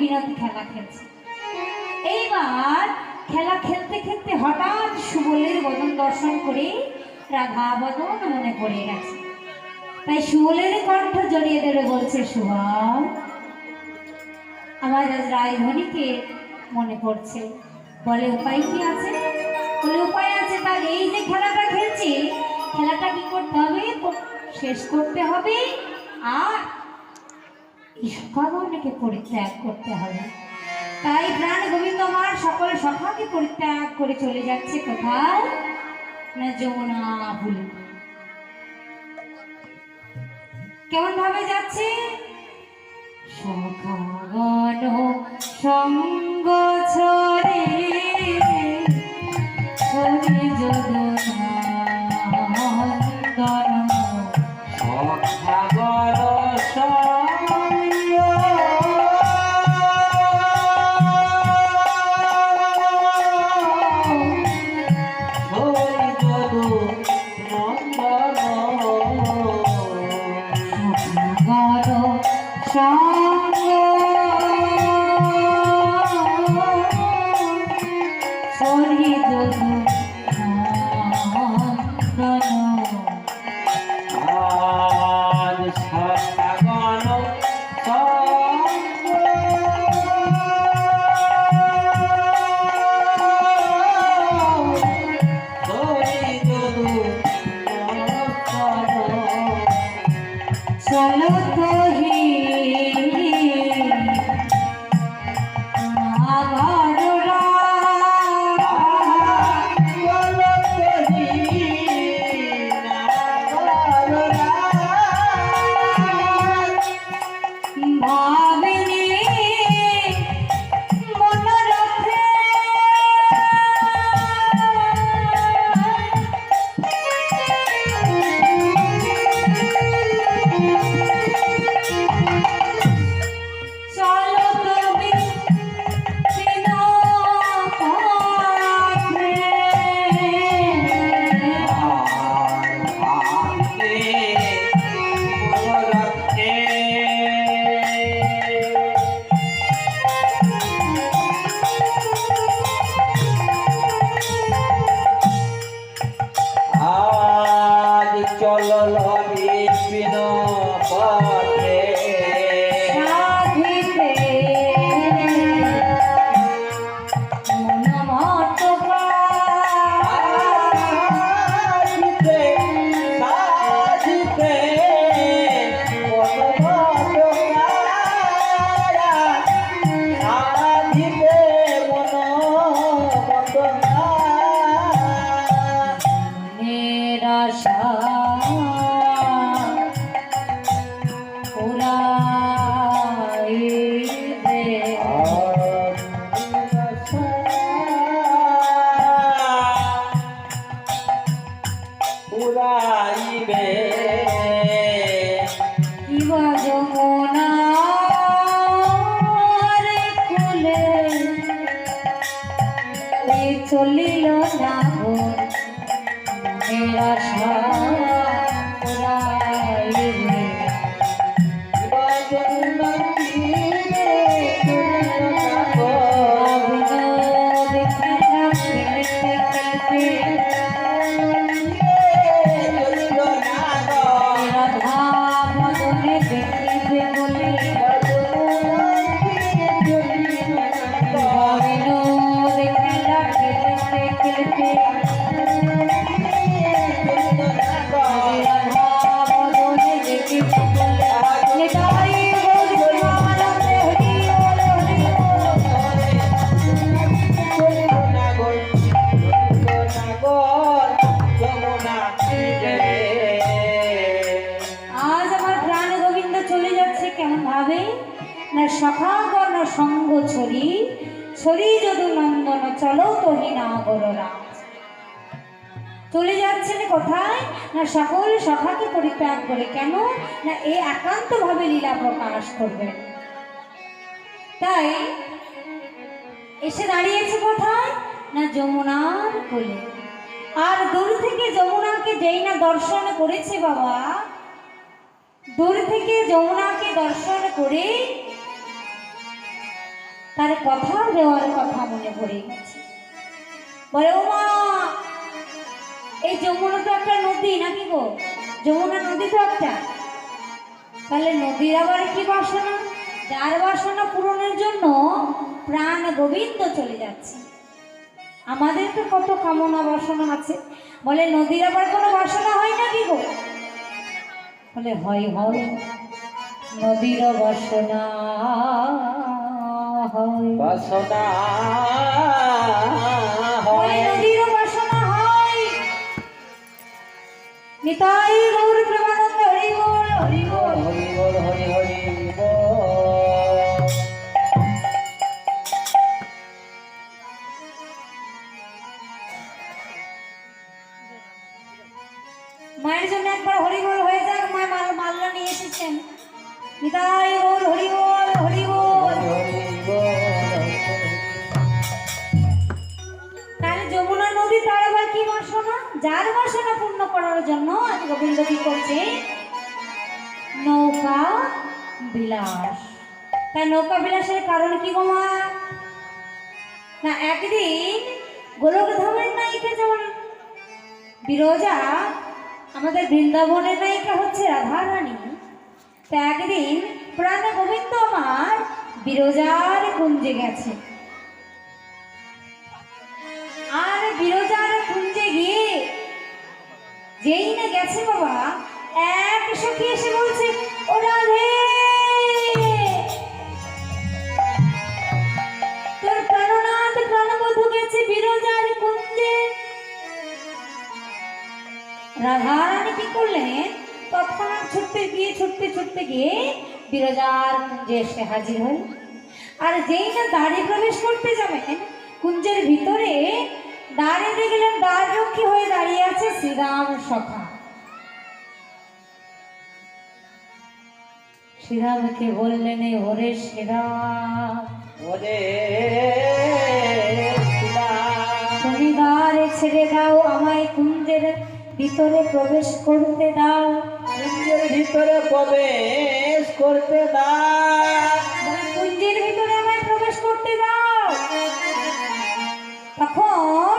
বিনোদ খেলা খেলছে। এইবার খেলা খেলতে খেলতে হঠাৎ সুবলের বদন দর্শন করে রাধা বদন মনে পড়ে গেছে। তাই সুবলের কণ্ঠ জড়িয়ে ধরে বলছে, সুবল, আমার আজ রায়ধনীকে মনে পড়ছে। বলে, উপায় কি আছে? বলে, উপায় আছে। তার এই যে খেলাটা খেলছি, খেলাটা কি করতে হবে? শেষ করতে হবে, আর ইস্কাবনকে পরিত্যাগ করতে হবে। তাই প্রাণ গোবিন্দ আমার সকল সখাকে পরিত্যাগ করে চলে যাচ্ছে কোথায়? না যমুনা ভুলে। কেমন ভাবে যাচ্ছে? সখাগণ সঙ্গ ছড়ে ছড়ে যদুনন্দন, সখাগণ চলো তো হি চলিল না মেরা সখাগণ সঙ্গ ছড়ি ছড়ি যদু নন্দন, চলো তোহি নাগর রাজ। চলে যাচ্ছেন কোথায়? না সকল সখাকে পরিত্যাগ করে। কেন না এ একান্ত ভাবে লীলা প্রকাশ করবেন। তাই এসে দাঁড়িয়েছে কোথায়? না যমুনার কোলে। আর দূর থেকে যমুনাকে যেই না দর্শন করেছে বাবা, দূর থেকে যমুনাকে দর্শন করে তার কথা দেওয়ার কথা মনে পড়ে গেছে। বলে ও মা, এই যমুনা তো একটা নদী নাকি গো? যমুনা নদী তো একটা, তাহলে নদীর আবার কি বাসনা? যার বাসনা পূরণের জন্য প্রাণ গোবিন্দ চলে যাচ্ছে। আমাদের তো কত কামনা বাসনা আছে। বলে নদীর আবার কোনো বাসনা হয় নাকি গো? বলে হয় হয়, নদীর বাসনা হয়, বাসনা বলে নদীর বাসনা হয়। নিতাই গৌর প্রেমানন্দ হরি বল, হরি বল, হরি বল, হরি হরি বল। মায়ের জন্য একবার হরি বল হয়ে যাক। মা মাল্লা নিয়ে এসেছেন। নিতাই গৌর হরি বল, হরি বল। তাহলে যমুনা নদী তার আবার কি বাসনা? যার বাসনা পূর্ণ করার জন্য আজ গোবিন্দ কি করছে? নৌকা বিলাস। তাই নৌকা বিলাসের কারণ কি গো মা? না একদিন গোলকধামের নায়িকা যেমন বিরজা, আমাদের বৃন্দাবনের নায়িকা হচ্ছে রাধা রানী। তা একদিন প্রাণ গোবিন্দ আমার বিরজার কুঞ্জে গেছে। আর বিরজার কুঞ্জে গিয়ে যেই না গেছে বাবা, এক সখী এসে বলছে, ও রাধে, তোর প্রাণনাথ প্রাণবধূ গেছে বিরজার কুঞ্জে। রাধারানী কি করলেন? তৎক্ষণাৎ ছুটতে গিয়ে বিরজার কুঞ্জে এসে হাজির হল। আর যেই না দ্বারে প্রবেশ করতে যাবেন কুঞ্জের ভিতরে, দ্বারে দেখলেন দ্বাররক্ষী হয়ে দাঁড়িয়ে আছে শ্রীরাম সখা। শ্রীরামকে বললেন, ওরে শ্রীরাম, ওরে তুমি দ্বারে ছেড়ে দাও, আমায় কুঞ্জের ভিতরে প্রবেশ করতে দাও। কুঞ্জের ভিতরে প্রবেশ করতে দাও, কুঞ্জের ভিতরে আমায় প্রবেশ করতে দাও। তখন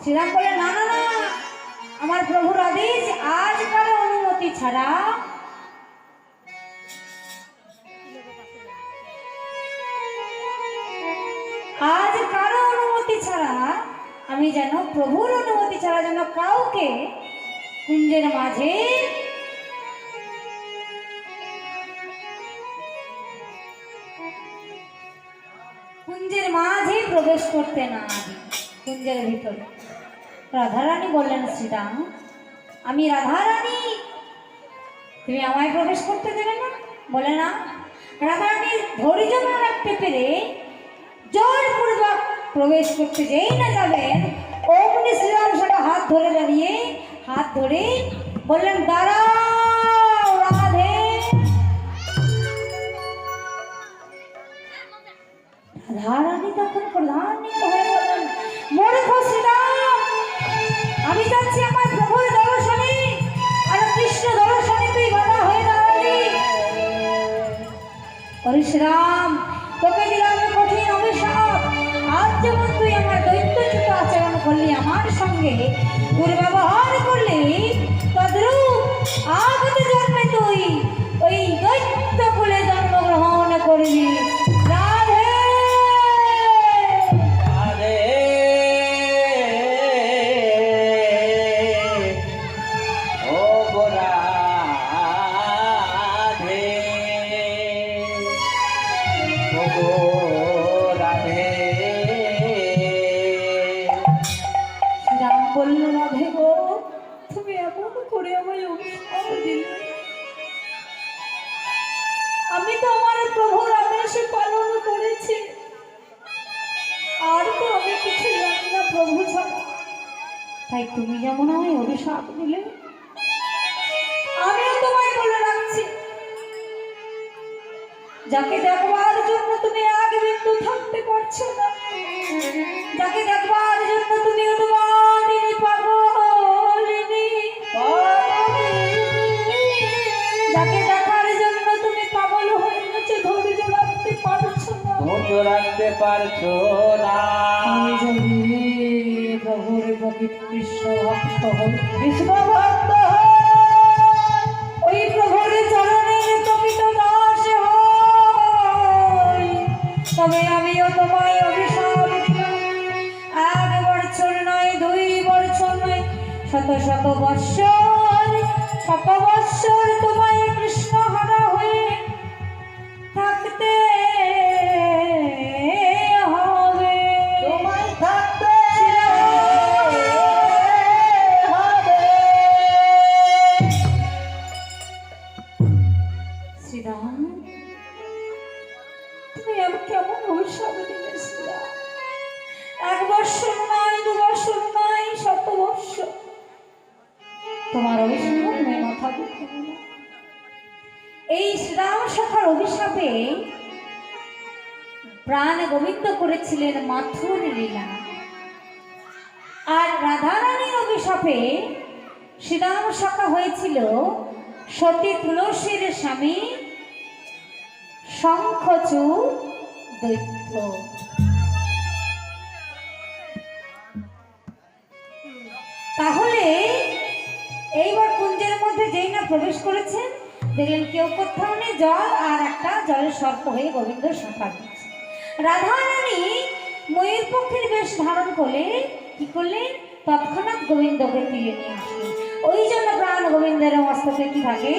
শ্রীরাম বলে, না না না, আমার প্রভুর আদেশ, আজ কারো অনুমতি ছাড়া আমি যেন প্রভুর অনুমতি ছাড়া যেন কাউকে কুঞ্জের মাঝে প্রবেশ করতে না দিই। কুঞ্জের ভিতরে রাধারানী বললেন, শ্রীরাম, আমি রাধারানী, তুমি আমায় প্রবেশ করতে দেবে না? বলে না। রাধারানী ধৈর্য না রাখতে পেরে জোরপূর্বক প্রবেশ করতে যেই না যাবেন, অমনি শ্রীরাম সেটা হাত ধরে বললেন, দাঁড়াও রাধে। রাধারানী তখন প্রধান্বিত হয়ে বললেন, মূর্খ শ্রীরাম, আমি যাচ্ছি আমার প্রভুর দর্শনে, আর কৃষ্ণ দর্শনে তুই বাধা হয়ে দাঁড়ালি। শ্রীরাম, তোকে দিলাম কঠিন অভিশাপ, আজ যেমন তুই আমার দৈত্যচ্যুত আচরণ করলি, আমার সঙ্গে দুর্ব্যবহার করলি, তদ্রূপ আগত জন্মে তুই ওই দৈত্য কুলে জন্মগ্রহণ করবি। রাধে রাধে ও গো রাধে, ও গো রাধে। রাম বলল, রাধে গো, তুমি এমন করে আমায় অভিশাপ দিলে, আমি তো আমার প্রভুর আদেশে পালন করেছি, আর তো আমি কিছু জানি না প্রভু ছাড়া, তাই তুমি যেমন আমায় অভিশাপ দিলে, আমিও তোমায় বলে রাখছি, যাকে দেখবার জন্য তুমি এক বিন্দু থাকতে পারছো না, যাকে দেখবার জন্য তুমি অনুমানিনী পাগলিনী, যাকে দেখার জন্য তুমি পাগল হয়ে গেছো, ধৈর্য রাখতে পারছো না, ধৈর্য রাখতে পারছো না। আমি যদি প্রভুর প্রকৃত কৃষ্ণ ভক্ত হই, কৃষ্ণ ভক্ত ওই প্রভুর চরণের প্রকৃত দাস হই, তবে আমিও তোমায় অভিশাপ দিলাম। 1 বছর নয়, 2 বছর নয়, শত শত বৎসর, শত বৎসর তোমায় কৃষ্ণ হারা হয়ে থাকতে হবে। তোমায় থাকতে হবে। শ্রীরাম, তুমি আমাকে কেমন অভিশাপ দিলে শ্রীরাম? 1 বৎসর নয়, 2 বৎসর নয়, শত বৎসর তোমার অভিশাপ নয়, মাথা বুঝতে না। এই শ্রীরাম সখার অভিশাপে প্রাণ গোবিন্দ করেছিলেন মাথুর লীলা, আর রাধারানীর অভিশাপে শ্রীরাম সখা হয়েছিল সতী তুলসীর স্বামী শঙ্খচূড় দৈত্য। তাহলে এইবার কুঞ্জের মধ্যে যেই না প্রবেশ করেছেন, দেখলেন কেউ কোথাও নেই, জল আর একটা জলের সর্প হয়ে গোবিন্দ সখা দিচ্ছে। রাধারানী ময়ূর পক্ষীর বেশ ধারণ করে কি করলেন, তৎক্ষণাৎ গোবিন্দকে তীরে নিয়ে আসলেন। ওই জন্য প্রাণ গোবিন্দের মস্তকে কি থাকে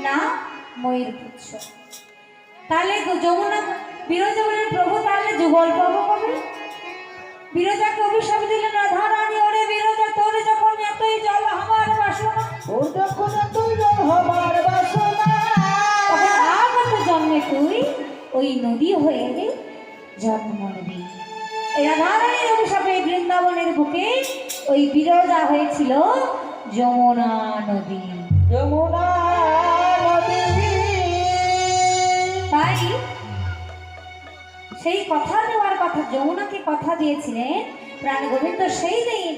না, ময়ূর পুচ্ছ। তাহলে যমুনা বিরজা বলেন, প্রভু তাহলে যুগল পাবো কবে? বিরজাকে অভিশাপ দিলেন, রাধারানী, ওরে বিরজা, তোর যখন এতই জল আমার বাসনা, তোর যখন এতই জল হবার বাসনা, তখন আগত জন্মে তুই ওই নদী হয়ে জন্ম নিবি। এই রাধারানীর অভিশাপে বৃন্দাবনের বুকে ওই বিরজা হয়েছিল যমুনা নদী। যমুনা নদী। তাই সেই কথা দেওয়ার কথা, যমুনাকে কথা দিয়েছিলেন প্রাণ গোবিন্দ সেই দিন,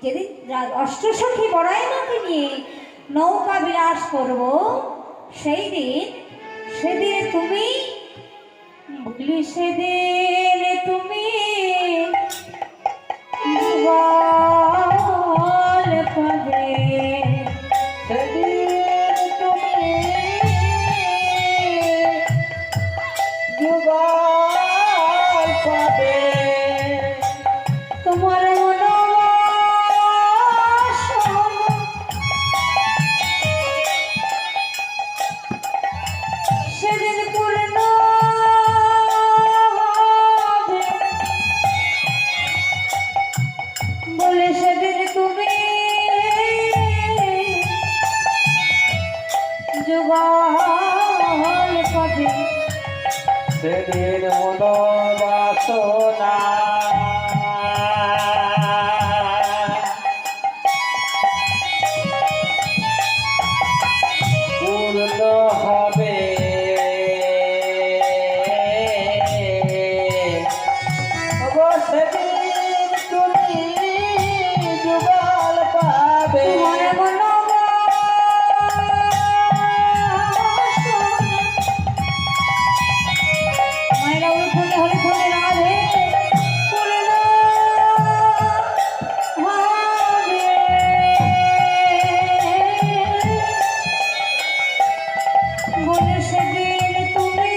যেদিন অষ্টসখী বড়াই মাকে নিয়ে নৌকা বিলাস করব, সেই দিন, সেদিন তুমি বলি, সেদিন তুমি যুগল পাবে, সেদিন তুমি যুগল পাবে। তোমার মনোবাসনা সেদিন পূর্ণ হবে, বলে সেদিন তুমি যুগল পাবে। সেদিন মনোবাসনা পূর্ণ হবে। ওগো সেদিন তুমি যুগল পাবে। তোমার মনোবাসনা মায়েরা ওই ফোনে হলে ফোনে রাধে পূর্ণ হবে, বলে সেদিন তুমি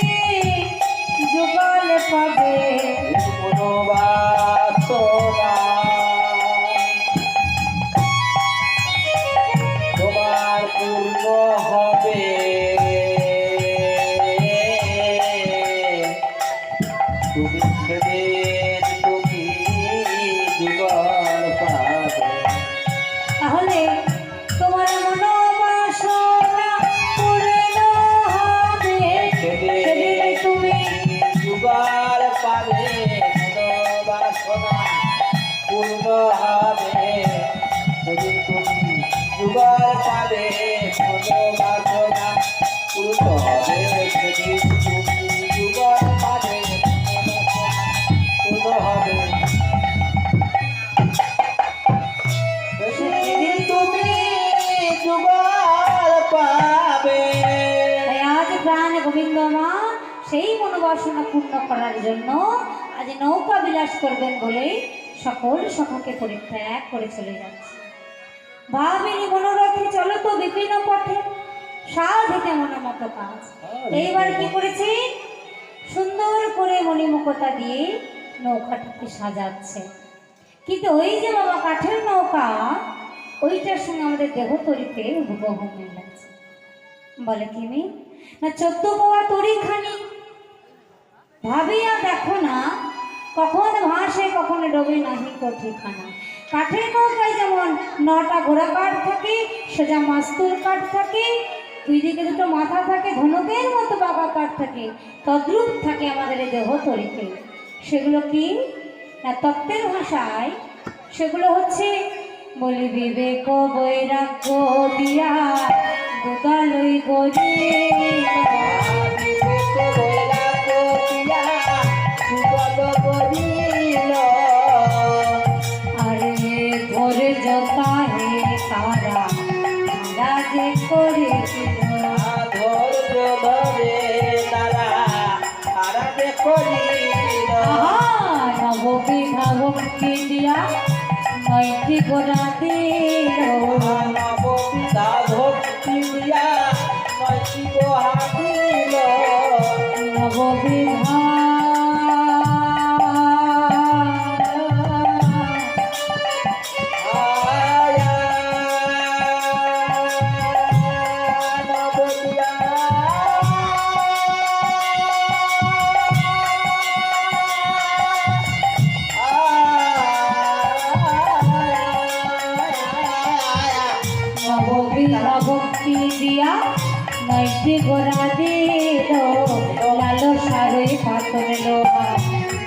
যুগল পাবে। মনোবাসনা তোমার পূর্ণ হবে। তুমি সেদিন তুমি যুগল পাবে। তাহলে তোমার মনোবাসনা পূর্ণ হবে, সেদিন তুমি যুগল পাবে। মনোবাসনা পূর্ণ হবে। সেদিন তুমি যুগল পাবে। মনোবাসনা পূর্ণ হবে। সেদিন তুমি যুগল পাবে। পূর্ণ হবে। সেদিন তুমি যুগল পাবে। তাই আজ প্রাণ গোবিন্দ মা সেই মনোবাসনা পূর্ণ করার জন্য আজ নৌকা বিলাস করবেন বলেই সকল সখাকে পরিত্যাগ করে চলে যাচ্ছে। ভাবিনি মনোরথে চলো তো বিভিন্ন পথে, সাধিতে মনের মতো কাজ। এইবার কি করেছি, সুন্দর করে মণিমুখতা দিয়ে নৌকাটাকে সাজাচ্ছে। কিন্তু ওই যে বাবা কাঠের নৌকা, ওইটার সঙ্গে আমাদের দেহ তরিতে হুবহু মিল লাগছে। বলে কিমি না 14 পাওয়া তরি খানি, ভাবিয়া দেখো না কখন ভাসে কখন ডোবে নাহি কো ঠিকানা। কাঠের নৌকায় যেমন 9টা ঘোড়া কাঠ থাকে, সোজা মাস্তুল কাঠ থাকে, দুই দিকে দুটো মাথা থাকে, ধনুকের মতো বাঁকা কাঠ থাকে, তদ্রূপ থাকে আমাদের এই দেহ তরিতে। সেগুলো কি না তত্ত্বের ভাষায় সেগুলো হচ্ছে বলি বিবেক বৈরাগ্য দিয়া দুগালই গরি, আরে ধরে জতাহে তারা রাজে করে নববিধা ভক্তি দিয়া নয়টি গোড়া দিল, নববিধা ভক্তি দিয়া নয়টি গোড়া দিল, লালো সারে পাথর লোহা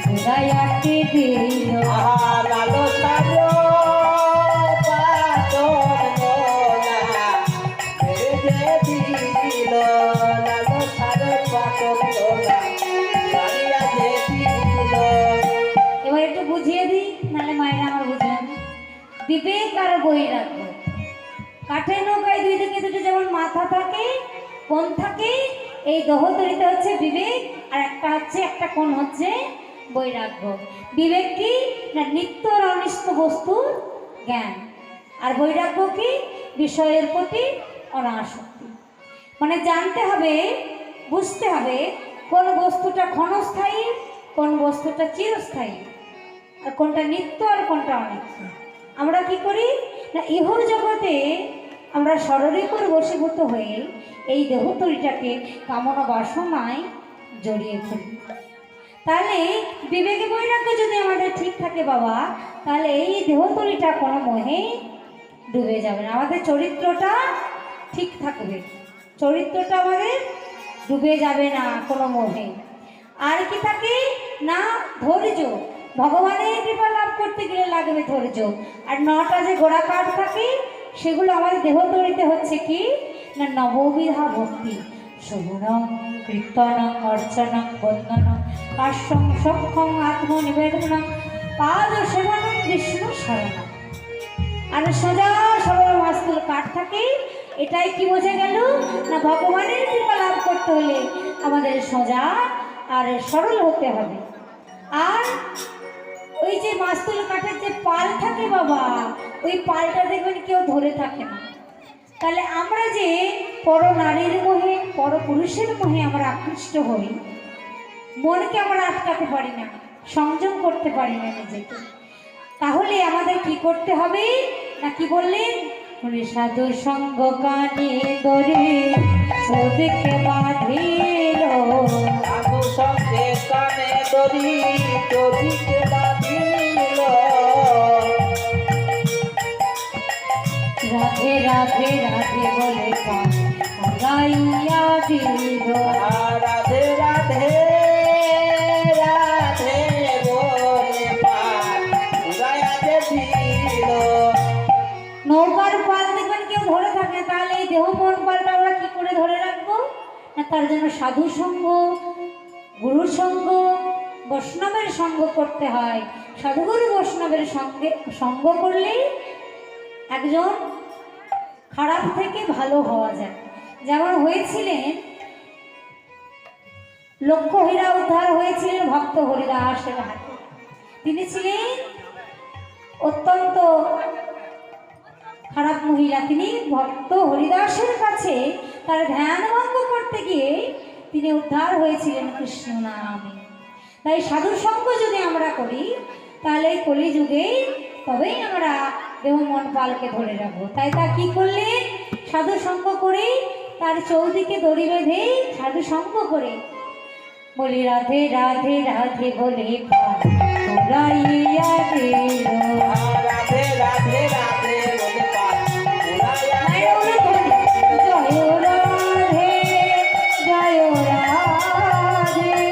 ঘুরাইয়াতে দিল। এবার একটু বুঝিয়ে দিই, নাহলে মায়েরা আমার বুঝলেন। বিবেক আর বৈরাগ্য, কাঠের নৌকায় দুই দিকে দুটো যেমন মাথা থাকে, কোণ থাকে, এই দহতরিতে হচ্ছে বিবেক, আর একটা কোণ হচ্ছে বৈরাগ্য। বিবেক কি না নিত্য আর অনিষ্ট বস্তুর জ্ঞান, আর বৈরাগ্য কি বিষয়ের প্রতি অনাসক্তি। মানে জানতে হবে, বুঝতে হবে কোন বস্তুটা ক্ষণস্থায়ী, কোন বস্তুটা চিরস্থায়ী, আর কোনটা নিত্য আর কোনটা অনিত্য। আমরা কি করি না ইহ জগতে আমরা সরলীকর বশীভূত হয়ে এই দেহতরিটাকে কামনা বাসনায় জড়িয়ে ফেলি। তাহলে বিবেকে বৈরাগ্য যদি আমাদের ঠিক থাকে বাবা, তাহলে এই দেহতরিটা কোনো মোহে ডুবে যাবে না, আমাদের চরিত্রটা ঠিক থাকবে, চরিত্রটা আমাদের ডুবে যাবে না কোনো মোহে। আর কি থাকে না ধৈর্য, ভগবানের কৃপা লাভ করতে গেলে লাগবে ধৈর্য। আর 9টা যে গোড়া কাঠ থাকে সেগুলো আমাদের দেহ তৈরিতে হচ্ছে কি না নববিধা ভক্তি, শোভনং কীর্তনং অর্চনং বন্দনং কাশ্যং সক্ষং আত্মনিবেদনং পাদ সেবনং বিষ্ণু শরণং। আর সোজা সরল মাস্তুল কাঠ থাকে, এটাই কি বোঝা গেল না ভগবানের কৃপা লাভ করতে হলে আমাদের সোজা আর সরল হতে হবে। আর ওই যে মাস্তুল কাঠের যে পাল থাকে বাবা, ওই পালটা দেখবেন কেউ ধরে থাকে না। তাহলে আমরা যে পর নারীর মোহে পর পুরুষের মোহে আমরা আকৃষ্ট হই, মনকে আমরা আটকাতে পারি না, সংযম করতে পারি না নিজেকে। তাহলে আমাদের কি করতে হবে না কি বললেন, সাধু সঙ্গ কানে দরে সদিকে বাঁধিল, সাধু সঙ্গে কানে দরি তোদিকে বাঁধিল, রাধে রাধে রাধে বলে গাইয়া দিল, রাধে রাধে রাধে বলে গাইতে দিল। নৌকার পাল দেখবেন কেউ ধরে থাকে, তাহলে এই দেহ মন পালটা আমরা কি করে ধরে রাখবো না, তার জন্য সাধু সঙ্গ, গুরু সঙ্গ, বৈষ্ণবের সঙ্গ করতে হয়। সাধুগুরু বৈষ্ণবের সঙ্গে সঙ্গ করলেই একজন খারাপ থেকে ভালো হওয়া যায়। যেমন হয়েছিলেন লক্ষ হীরা উদ্ধার হয়েছিলেন ভক্ত হরিদাসের হাতে। তিনি ছিলেন অত্যন্ত খারাপ মহিলা। তিনি ভক্ত হরিদাসের কাছে তার ধ্যান ভঙ্গ করতে গিয়ে তিনি উদ্ধার হয়েছিলেন কৃষ্ণ নামে। তাই সাধু সঙ্গ যদি আমরা করি তাহলে কলিযুগে তবেই আমরা দেহ মন পালকে ধরে রাখবো। তাই তা কি করলেন? সাধু সঙ্গ করে তার চৌদিকে দড়ি বেঁধে সাধু সঙ্গ করে বলি রাধে রাধে রাধে বলে উড়াইয়া দিল। রাধে রাধে রাধে বলে পার উড়াইয়া জয় রাধে জয় রাধে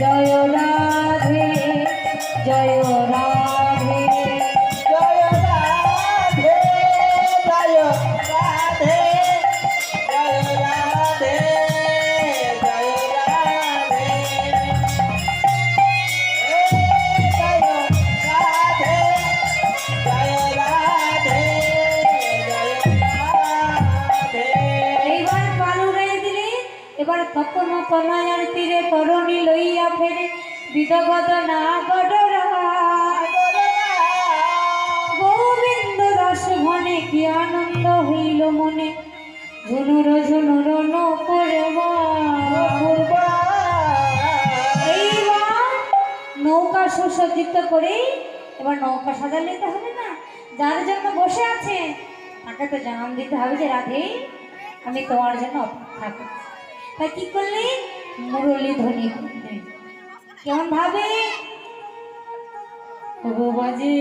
জয় রাধে জয় রাধে জয় রাধে জয় রাধে জয় রাধে জয় রাধে জয় রাধে জয় রাধে জয় রাধে। এইবার পাল উড়াইয়া দিলে। এবার তপন তনয়ার তীরে তরণী লইয়া ফেরে বিদগত না গডরা গোবিন্দ দাস ঘনে কি আনন্দ হইল মনে ঝুনুর ঝুনুর নৌকরে এইবার নৌকা সুসজ্জিত করে এবার নৌকা সাজা নিতে হবে না? যার জন্য বসে আছে তাকে তো জানান দিতে হবে যে রাধে আমি তোমার জন্য অপেক্ষা করছি। তাই কি করলে? মুরলী ধ্বনি করলে। কেমন ভাবে? বাজে